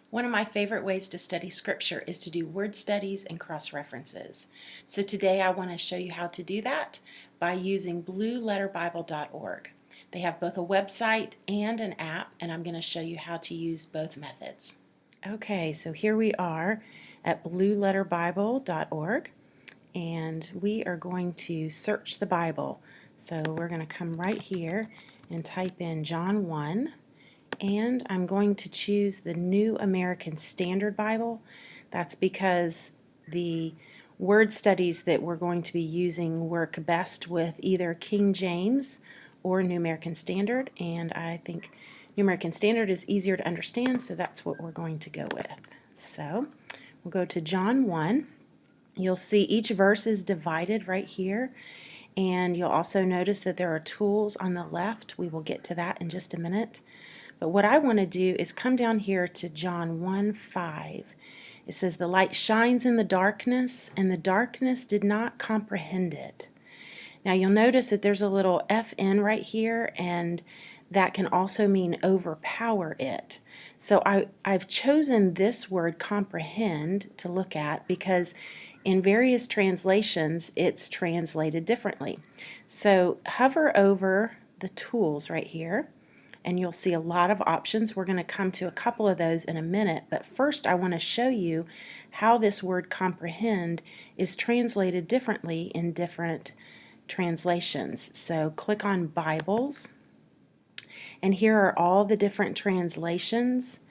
One of my favorite ways to study scripture is to do word studies and cross-references. So today I want to show you how to do that by using BlueLetterBible.org. They have both a website and an app, and I'm going to show you how to use both methods. Okay, so here we are at BlueLetterBible.org, and we are going to search the Bible. So we're going to come right here and type in John 1. And I'm going to choose the New American Standard Bible. That's because the word studies that we're going to be using work best with either King James or New American Standard, and I think New American Standard is easier to understand, so that's what we're going to go with. So we'll go to John 1. You'll see each verse is divided right here, and you'll also notice that there are tools on the left. We will get to that in just a minute. But what I want to do is come down here to John 1:5. It says, "The light shines in the darkness, and the darkness did not comprehend it." Now you'll notice that there's a little FN right here, and that can also mean overpower it. So I've chosen this word comprehend to look at because in various translations it's translated differently. So hover over the tools right here, and you'll see a lot of options. We're going to come to a couple of those in a minute, but first I want to show you how this word comprehend is translated differently in different translations. So click on Bibles, and here are all the different translations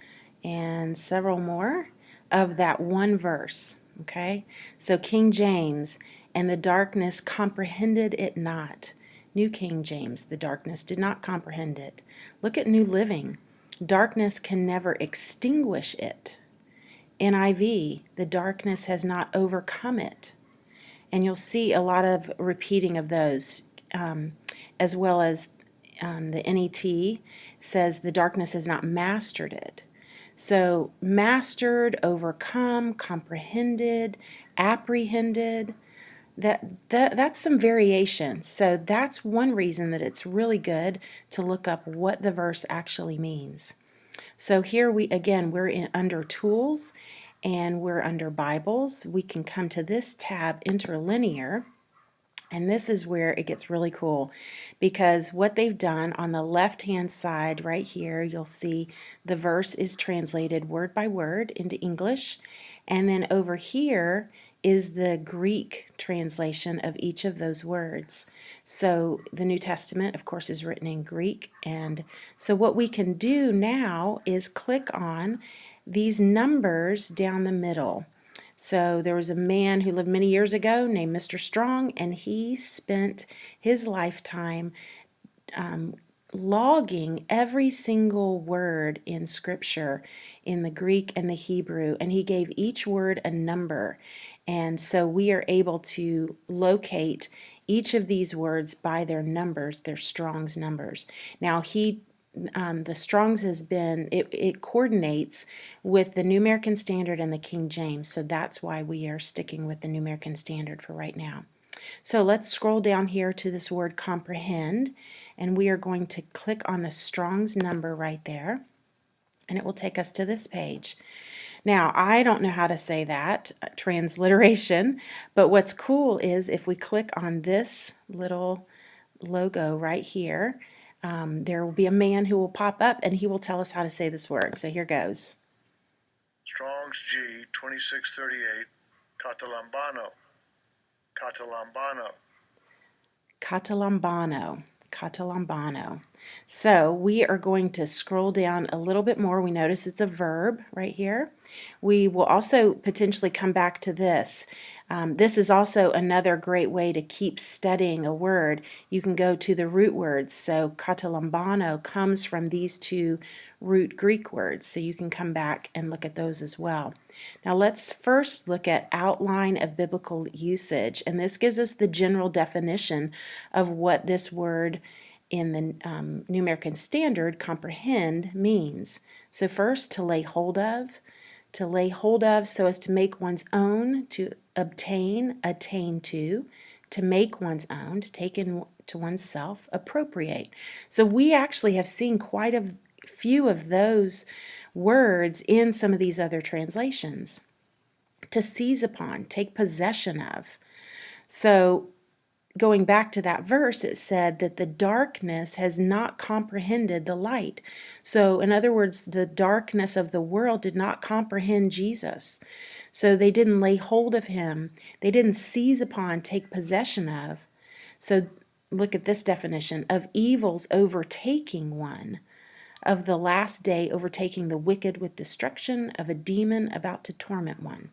and several more of that one verse. Okay, so King James, "And the darkness comprehended it not." New King James, "The darkness did not comprehend it." Look at New Living, "Darkness can never extinguish it." NIV, "The darkness has not overcome it." And you'll see a lot of repeating of those, as well as the NET says, "The darkness has not mastered it." So mastered, overcome, comprehended, apprehended, that's some variation. So that's one reason that it's really good to look up what the verse actually means. So here we're under tools, and we're under Bibles. We can come to this tab, interlinear, and this is where it gets really cool, because what they've done on the left hand side right here, you'll see the verse is translated word by word into English, and then over here is the Greek translation of each of those words. So the New Testament, of course, is written in Greek, and so what we can do now is click on these numbers down the middle. So there was a man who lived many years ago named Mr. Strong, and he spent his lifetime logging every single word in Scripture in the Greek and the Hebrew, and he gave each word a number. And so we are able to locate each of these words by their numbers, their Strong's numbers. Now the Strong's has been, it coordinates with the New American Standard and the King James, so that's why we are sticking with the New American Standard for right now. So let's scroll down here to this word comprehend, and we are going to click on the Strong's number right there, and it will take us to this page. Now, I don't know how to say that, transliteration, but what's cool is if we click on this little logo right here, there will be a man who will pop up, and he will tell us how to say this word. So here goes. Strong's G 2638, Catalambano, Catalambano. Catalambano, Catalambano. So we are going to scroll down a little bit more. We notice it's a verb right here. We will also potentially come back to this. This is also another great way to keep studying a word. You can go to the root words. So Catalambano comes from these two root Greek words, so you can come back and look at those as well. Now let's first look at outline of biblical usage, and this gives us the general definition of what this word in the New American Standard, comprehend, means. So first, to lay hold of so as to make one's own, to obtain, attain to make one's own, to take into oneself, appropriate. So we actually have seen quite a few of those words in some of these other translations. To seize upon, take possession of. So going back to that verse, it said that the darkness has not comprehended the light. So in other words, the darkness of the world did not comprehend Jesus. So they didn't lay hold of him. They didn't seize upon, take possession of. So look at this definition: of evils overtaking one, of the last day overtaking the wicked with destruction, of a demon about to torment one.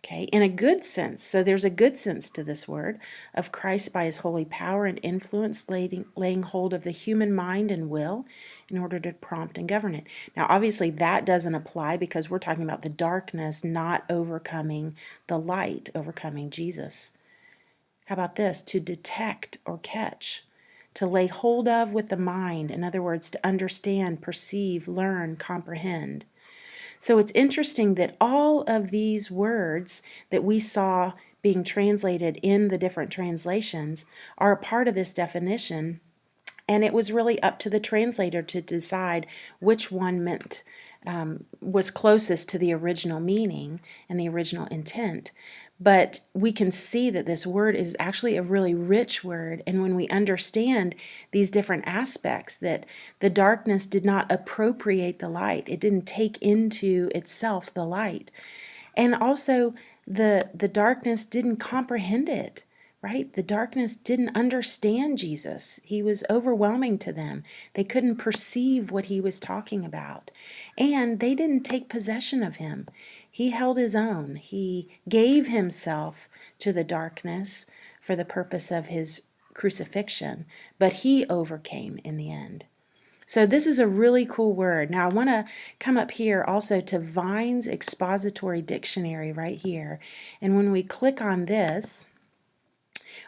Okay, in a good sense. So there's a good sense to this word, of Christ by his holy power and influence laying hold of the human mind and will in order to prompt and govern it. Now, obviously, that doesn't apply because we're talking about the darkness not overcoming the light, overcoming Jesus. How about this? To detect or catch, to lay hold of with the mind. In other words, to understand, perceive, learn, comprehend. So it's interesting that all of these words that we saw being translated in the different translations are a part of this definition, and it was really up to the translator to decide which one was closest to the original meaning and the original intent. But we can see that this word is actually a really rich word, and when we understand these different aspects, that the darkness did not appropriate the light, it didn't take into itself the light, and also the darkness didn't comprehend it. Right? The darkness didn't understand Jesus. He was overwhelming to them. They couldn't perceive what he was talking about. And they didn't take possession of him. He held his own. He gave himself to the darkness for the purpose of his crucifixion, but he overcame in the end. So this is a really cool word. Now I want to come up here also to Vine's Expository Dictionary right here. And when we click on this,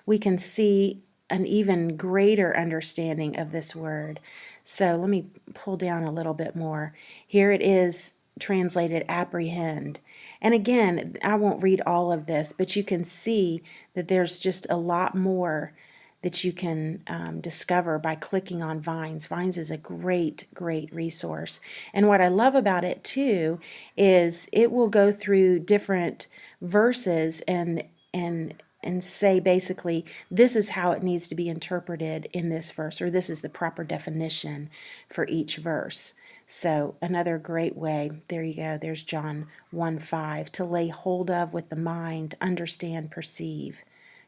we can see an even greater understanding of this word. So let me pull down a little bit more. Here it is translated apprehend. And again, I won't read all of this, but you can see that there's just a lot more that you can discover by clicking on Vines. Vines is a great, great resource. And what I love about it too is it will go through different verses and say basically this is how it needs to be interpreted in this verse, or this is the proper definition for each verse. So another great way, there you go, there's John 1:5, to lay hold of with the mind, understand, perceive.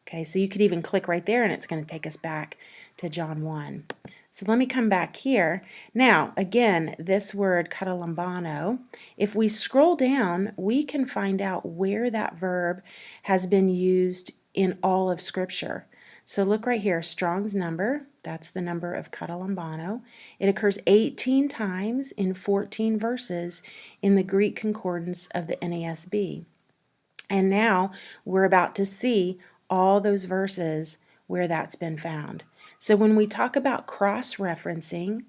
Okay, so you could even click right there and it's going to take us back to John 1. So let me come back here. Now, again, this word katalambano, if we scroll down, we can find out where that verb has been used in all of Scripture. So look right here, Strong's number, that's the number of katalambano. It occurs 18 times in 14 verses in the Greek concordance of the NASB. And now we're about to see all those verses where that's been found. So when we talk about cross-referencing,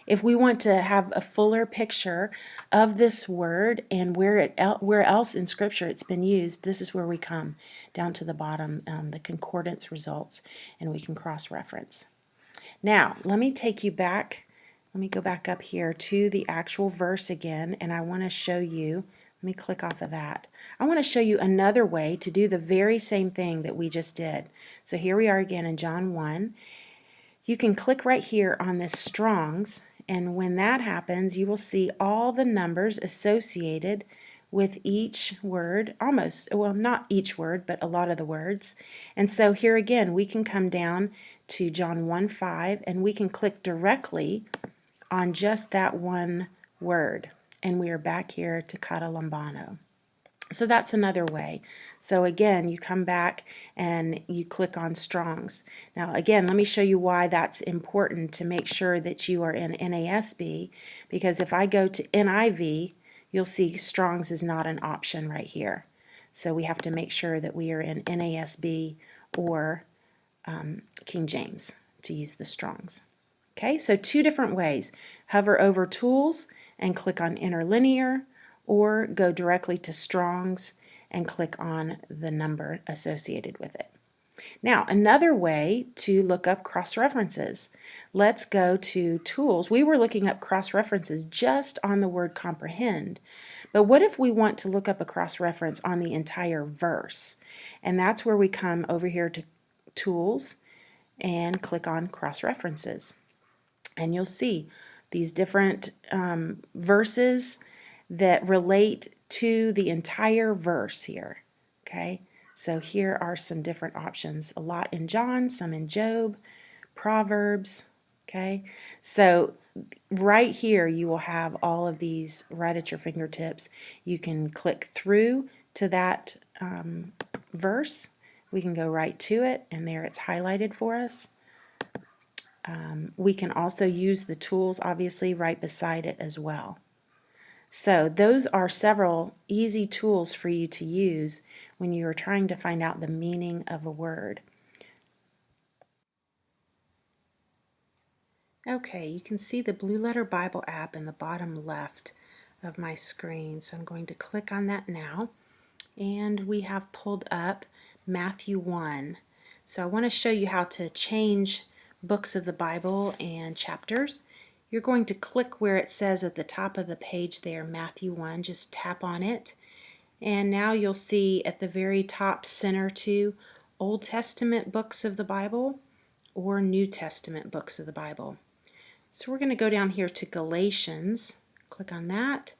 if we want to have a fuller picture of this word and where else in Scripture it's been used, this is where we come down to the bottom, the concordance results, and we can cross-reference. Now, let me take you back. Let me go back up here to the actual verse again, and I want to show you. Let me click off of that. I want to show you another way to do the very same thing that we just did. So here we are again in John 1. You can click right here on this Strong's, and when that happens, you will see all the numbers associated with each word, almost, well, not each word, but a lot of the words. And so here again, we can come down to John 1:5, and we can click directly on just that one word. And we are back here to katalambano. So that's another way. So again, you come back and you click on Strong's. Now again, let me show you why that's important to make sure that you are in NASB, because if I go to NIV, you'll see Strong's is not an option right here. So we have to make sure that we are in NASB or King James to use the Strong's. Okay, so two different ways. Hover over Tools and click on Interlinear, or go directly to Strong's and click on the number associated with it. Now, another way to look up cross-references. Let's go to Tools. We were looking up cross-references just on the word comprehend. But what if we want to look up a cross-reference on the entire verse? And that's where we come over here to Tools and click on cross-references. And you'll see these different verses that relate to the entire verse here. Okay, so here are some different options. A lot in John, some in Job, Proverbs. Okay, so right here you will have all of these right at your fingertips. You can click through to that verse. We can go right to it, and there it's highlighted for us. We can also use the tools obviously right beside it as well. So those are several easy tools for you to use when you are trying to find out the meaning of a word. Okay, you can see the Blue Letter Bible app in the bottom left of my screen. So I'm going to click on that now. And we have pulled up Matthew 1. So I want to show you how to change books of the Bible and chapters. You're going to click where it says at the top of the page there, Matthew 1. Just tap on it. And now you'll see at the very top center two Old Testament books of the Bible or New Testament books of the Bible. So we're going to go down here to Galatians. Click on that.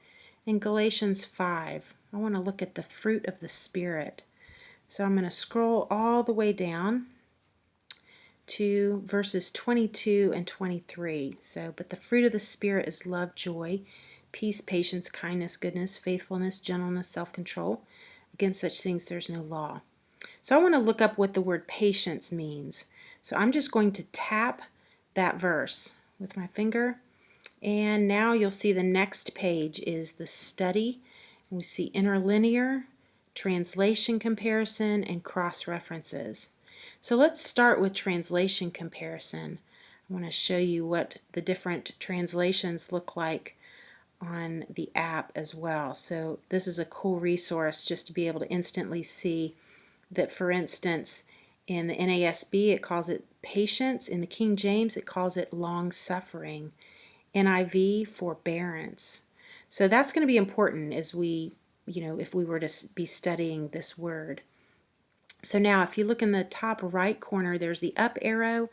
And Galatians 5. I want to look at the fruit of the Spirit. So I'm going to scroll all the way down to verses 22 and 23. So, but the fruit of the Spirit is love, joy, peace, patience, kindness, goodness, faithfulness, gentleness, self-control. Against such things there's no law. So I want to look up what the word patience means. So I'm just going to tap that verse with my finger. And now you'll see the next page is the study. We see interlinear, translation comparison, and cross-references. So let's start with translation comparison. I want to show you what the different translations look like on the app as well. So this is a cool resource just to be able to instantly see that, for instance, in the NASB it calls it patience, in the King James it calls it long-suffering, NIV forbearance. So that's going to be important as we, if we were to be studying this word. So now if you look in the top right corner, there's the up arrow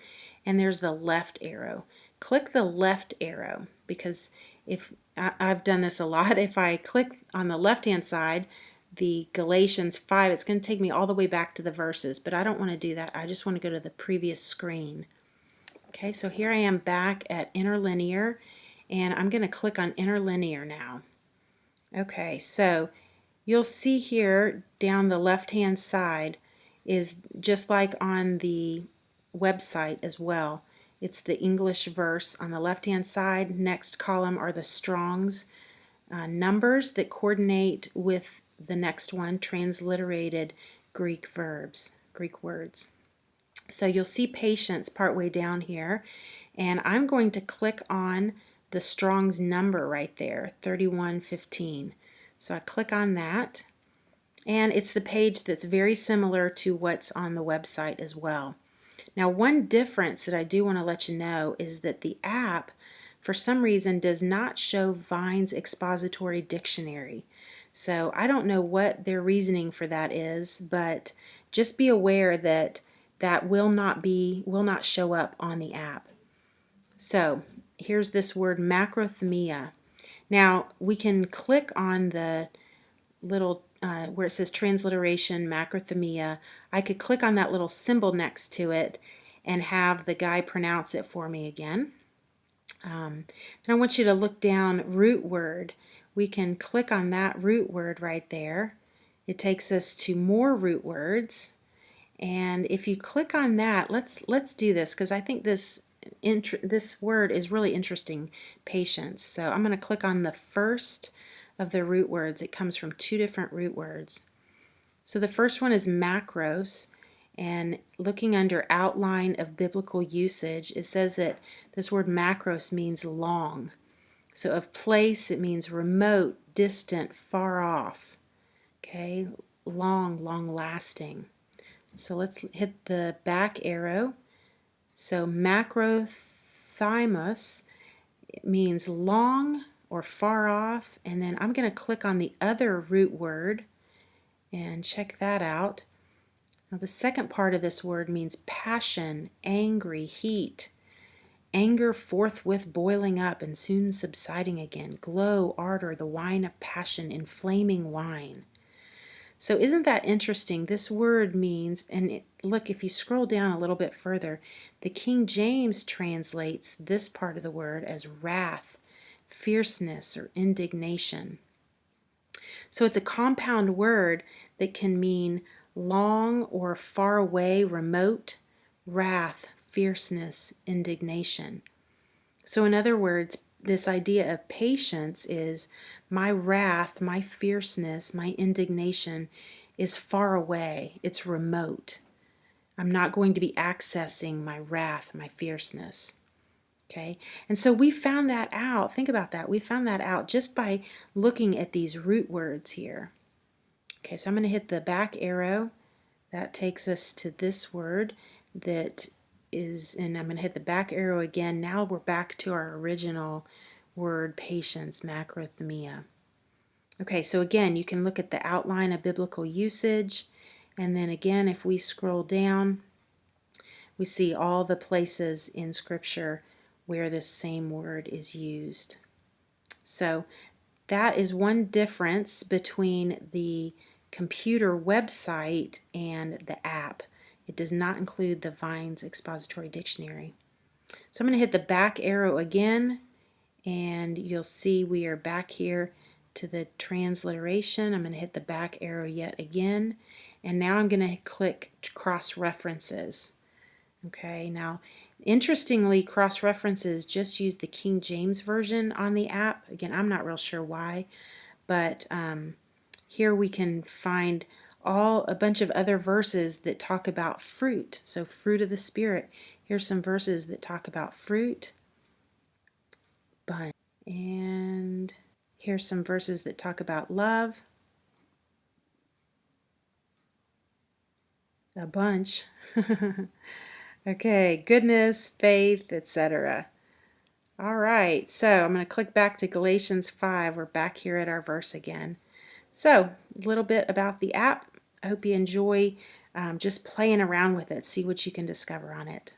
and there's the left arrow. Click the left arrow, because if I've done this a lot, if I click on the left hand side, the Galatians 5, it's going to take me all the way back to the verses, but I don't want to do that. I just want to go to the previous screen. Okay, so here I am back at interlinear, and I'm going to click on interlinear now. Okay, so you'll see here down the left-hand side is just like on the website as well. It's the English verse on the left-hand side. Next column are the Strong's numbers that coordinate with the next one, transliterated Greek verbs, Greek words. So you'll see patience partway down here, and I'm going to click on the Strong's number right there, 3115. So I click on that, and it's the page that's very similar to what's on the website as well. Now, one difference that I do want to let you know is that the app, for some reason, does not show Vine's expository dictionary. So I don't know what their reasoning for that is, but just be aware that that will not show up on the app. So here's this word macrothemia. Now we can click on the little where it says transliteration macrothemia. I could click on that little symbol next to it and have the guy pronounce it for me again. And I want you to look down root word. We can click on that root word right there. It takes us to more root words. And if you click on that, let's do this, because I think this word is really interesting, patience. So I'm going to click on the first of the root words. It comes from two different root words. So the first one is macros, and looking under outline of biblical usage, it says that this word macros means long. So of place, it means remote, distant, far off. Okay, long, long lasting. So let's hit the back arrow. So macrothymos means long or far off, and then I'm going to click on the other root word and check that out. Now the second part of this word means passion, angry, heat. Anger forthwith boiling up and soon subsiding again. Glow, ardor, the wine of passion, inflaming wine. So isn't that interesting? This word means, and look, if you scroll down a little bit further, the King James translates this part of the word as wrath, fierceness, or indignation. So it's a compound word that can mean long or far away, remote, wrath, fierceness, indignation. So in other words, this idea of patience is my wrath, my fierceness, my indignation is far away. It's remote. I'm not going to be accessing my wrath, my fierceness. Okay? And so we found that out. Think about that. We found that out just by looking at these root words here. Okay, so I'm going to hit the back arrow. That takes us to this word that is, and I'm going to hit the back arrow again. Now we're back to our original word, patience, macrothymia. Okay, so again, you can look at the outline of biblical usage, and then again, if we scroll down, we see all the places in Scripture where this same word is used. So that is one difference between the computer website and the app. It does not include the Vine's Expository Dictionary. So I'm going to hit the back arrow again, and you'll see we are back here to the transliteration. I'm going to hit the back arrow yet again, and now I'm going to click cross references. Okay, now interestingly, cross references just use the King James Version on the app. Again, I'm not real sure why, but here we can find a bunch of other verses that talk about fruit. So fruit of the Spirit. Here's some verses that talk about fruit, bunch. And here's some verses that talk about love, a bunch. Okay, goodness, faith, etc. All right, so I'm going to click back to Galatians 5. We're back here at our verse again. So, a little bit about the app. I hope you enjoy just playing around with it. See what you can discover on it.